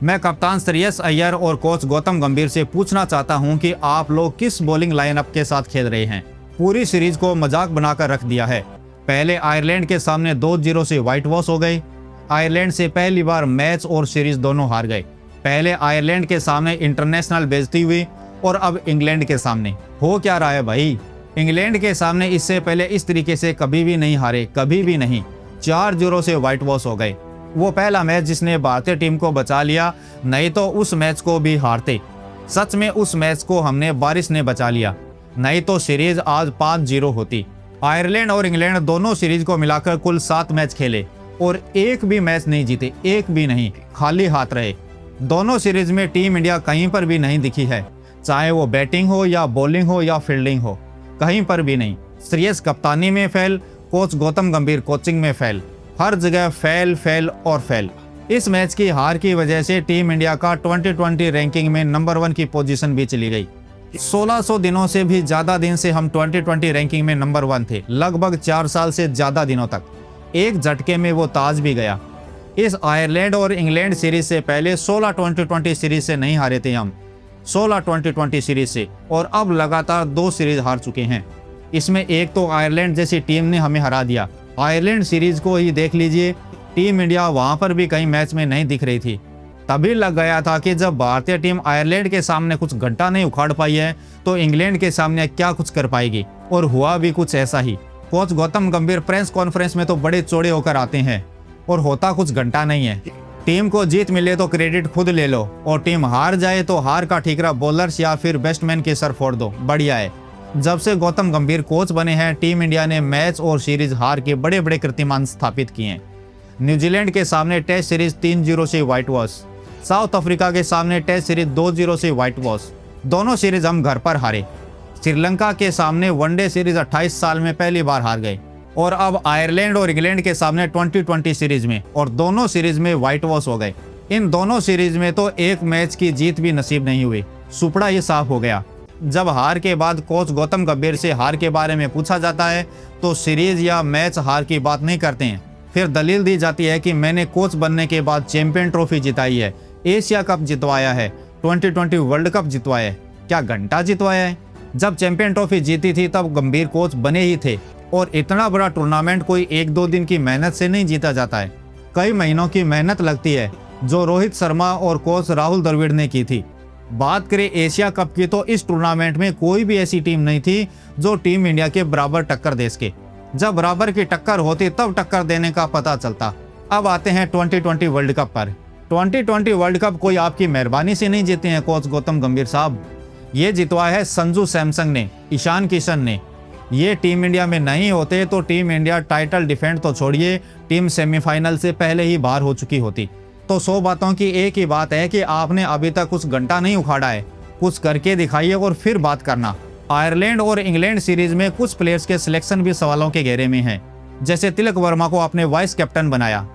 मैं कप्तान श्रेयस अय्यर और कोच गौतम गंभीर से पूछना चाहता हूं कि आप लोग किस बॉलिंग लाइनअप के साथ खेल रहे हैं। पूरी सीरीज को मजाक बनाकर रख दिया है। पहले आयरलैंड के सामने 2-0 से व्हाइट वॉश हो गई। आयरलैंड से पहली बार मैच और सीरीज दोनों हार गए। पहले आयरलैंड के सामने इंटरनेशनल बेइज्जती हुई और अब इंग्लैंड के सामने। हो क्या रहा है भाई? इंग्लैंड के सामने इससे पहले इस तरीके से कभी भी नहीं हारे, कभी भी नहीं। 4-0 से व्हाइट वॉश हो गए। वो पहला मैच जिसने भारतीय टीम को बचा लिया, नहीं तो उस मैच को भी हारते। सच में उस मैच को हमने बारिश ने बचा लिया, नहीं तो सीरीज आज 5-0 होती। आयरलैंड और इंग्लैंड दोनों सीरीज को मिलाकर कुल 7 मैच खेले और एक भी मैच नहीं जीते, एक भी नहीं, खाली हाथ रहे। दोनों सीरीज में टीम इंडिया कहीं पर भी नहीं दिखी है, चाहे वो बैटिंग हो या बॉलिंग हो या फील्डिंग हो, कहीं पर भी नहीं। श्रेयस कप्तानी में फेल, कोच गौतम गंभीर कोचिंग में फेल, हर जगह फेल और फेल। इस मैच की हार की वजह से टीम इंडिया का 2020 रैंकिंग में नंबर 1 की पोजीशन भी चली गई। 1600 दिनों से भी ज्यादा दिन से हम 2020 रैंकिंग में नंबर 1 थे, लगभग 4 साल से ज्यादा दिनों तक। एक झटके में वो ताज भी गया। इस आयरलैंड और इंग्लैंड सीरीज से पहले 16 2020 सीरीज से नहीं हारे थे हम, 16 2020 सीरीज से, और अब लगातार 2 सीरीज हार चुके हैं। इसमें एक तो आयरलैंड जैसी टीम ने हमें हरा दिया। आयरलैंड सीरीज को ही देख लीजिए, टीम इंडिया वहां पर भी कई मैच में नहीं दिख रही थी। तभी लग गया था कि जब भारतीय टीम आयरलैंड के सामने कुछ घंटा नहीं उखाड़ पाई है तो इंग्लैंड के सामने क्या कुछ कर पाएगी, और हुआ भी कुछ ऐसा ही। कोच गौतम गंभीर प्रेस कॉन्फ्रेंस में तो बड़े चौड़े होकर आते हैं और होता कुछ घंटा नहीं है। टीम को जीत मिले तो क्रेडिट खुद ले लो, और टीम हार जाए तो हार का ठीकरा बॉलर्स या फिर बैट्समैन के सर फोड़ दो, बढ़िया है। जब से गौतम गंभीर कोच बने हैं, टीम इंडिया ने मैच और सीरीज हार के बड़े बड़े कीर्तिमान स्थापित किए हैं। न्यूजीलैंड के सामने टेस्ट सीरीज 3-0 से व्हाइट वॉश, साउथ अफ्रीका के सामने टेस्ट सीरीज 2-0 से व्हाइट वॉश, दोनों सीरीज हम घर पर हारे। श्रीलंका के सामने वनडे सीरीज 28 साल में पहली बार हार गए, और अब आयरलैंड और इंग्लैंड के सामने 2020 सीरीज में, और दोनों सीरीज में व्हाइट वॉश हो गए। इन दोनों सीरीज में तो एक मैच की जीत भी नसीब नहीं हुई। सुपड़ा ये साफ हो गया। जब हार के बाद कोच गौतम गंभीर से हार के बारे में पूछा जाता है तो सीरीज या मैच हार की बात नहीं करते हैं। फिर दलील दी जाती है कि मैंने कोच बनने के बाद चैंपियन ट्रॉफी जिताई है, एशिया कप जितवाया है, 2020 वर्ल्ड कप जितवाया है। क्या घंटा जितवाया है? जब चैंपियन ट्रॉफी जीती थी तब गंभीर कोच बने ही थे, और इतना बड़ा टूर्नामेंट कोई 1-2 दिन की मेहनत से नहीं जीता जाता है, कई महीनों की मेहनत लगती है, जो रोहित शर्मा और कोच राहुल द्रविड़ ने की थी। बात करें एशिया कप की तो इस टूर्नामेंट में कोई भी ऐसी टीम नहीं थी जो टीम इंडिया के बराबर टक्कर दे सके। जब बराबर की टक्कर होती तब टक्कर देने का पता चलता। अब आते हैं 2020 वर्ल्ड कप पर। 2020 वर्ल्ड कप कोई आपकी मेहरबानी से नहीं जीते हैं कोच गौतम गंभीर साहब, ये जितवाया है संजू सैमसन ने, ईशान किशन ने। ये टीम इंडिया में नहीं होते तो टीम इंडिया टाइटल डिफेंड तो छोड़िए, टीम सेमीफाइनल से पहले ही बाहर हो चुकी होती। तो 100 बातों की एक ही बात है कि आपने अभी तक कुछ घंटा नहीं उखाड़ा है, कुछ करके दिखाइए और फिर बात करना। आयरलैंड और इंग्लैंड सीरीज में कुछ प्लेयर्स के सिलेक्शन भी सवालों के घेरे में हैं, जैसे तिलक वर्मा को आपने वाइस कैप्टन बनाया।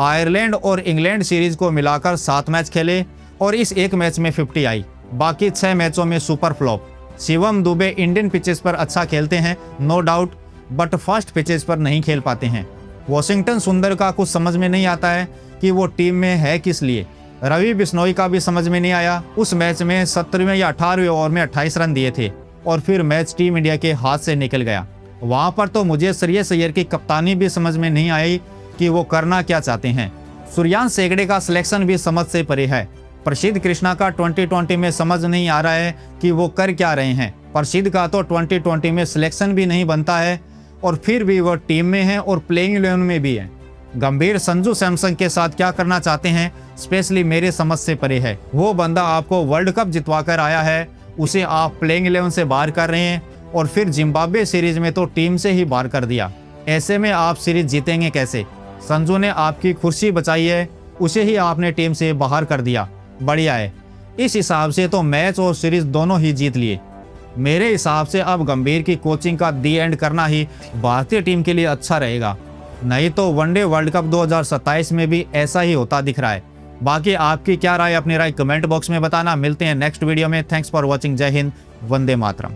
आयरलैंड और इंग्लैंड सीरीज को मिलाकर 7 मैच खेले और इस एक मैच में 50 आई, बाकी 6 मैचों में super flop. Shivam Dube Indian pitches पर अच्छा खेलते हैं, no doubt, but fast pitches पर नहीं खेल पाते हैं। वॉशिंगटन सुंदर का कुछ समझ में नहीं आता है कि वो टीम में है किस लिए। रवि बिश्नोई का भी समझ में नहीं आया। उस मैच में 17वें या 18वें ओवर में 28 रन दिए थे और फिर मैच टीम इंडिया के हाथ से निकल गया। वहां पर तो मुझे श्रेयस अय्यर की कप्तानी भी समझ में नहीं आई कि वो करना क्या चाहते हैं। सूर्यांश हेगड़े का सिलेक्शन भी समझ से परे है। प्रसिद्ध कृष्णा का 2020 में समझ नहीं आ रहा है कि वो कर क्या रहे हैं। प्रसिद्ध का तो 2020 में सिलेक्शन भी नहीं बनता है और फिर भी वो टीम में है और प्लेइंग 11 में भी है। गंभीर संजू सैमसन के साथ क्या करना चाहते हैं, स्पेशली मेरे समझ से परे है। वो बंदा आपको वर्ल्ड कप जितवा कर आया है, उसे आप प्लेइंग 11 से बाहर कर रहे हैं, और फिर जिम्बाब्वे सीरीज में तो टीम से ही बाहर कर दिया। ऐसे में आप सीरीज जीतेंगे कैसे? संजू ने आपकी कुर्सी बचाई है, उसे ही आपने टीम से बाहर कर दिया, बढ़िया है। इस हिसाब से तो मैच और सीरीज दोनों ही जीत लिए। मेरे हिसाब से अब गंभीर की कोचिंग का दी एंड करना ही भारतीय टीम के लिए अच्छा रहेगा, नहीं तो वनडे वर्ल्ड कप 2027 में भी ऐसा ही होता दिख रहा है। बाकी आपकी क्या राय, अपनी राय कमेंट बॉक्स में बताना। मिलते हैं नेक्स्ट वीडियो में। Thanks for watching. जय हिंद, वंदे मातरम।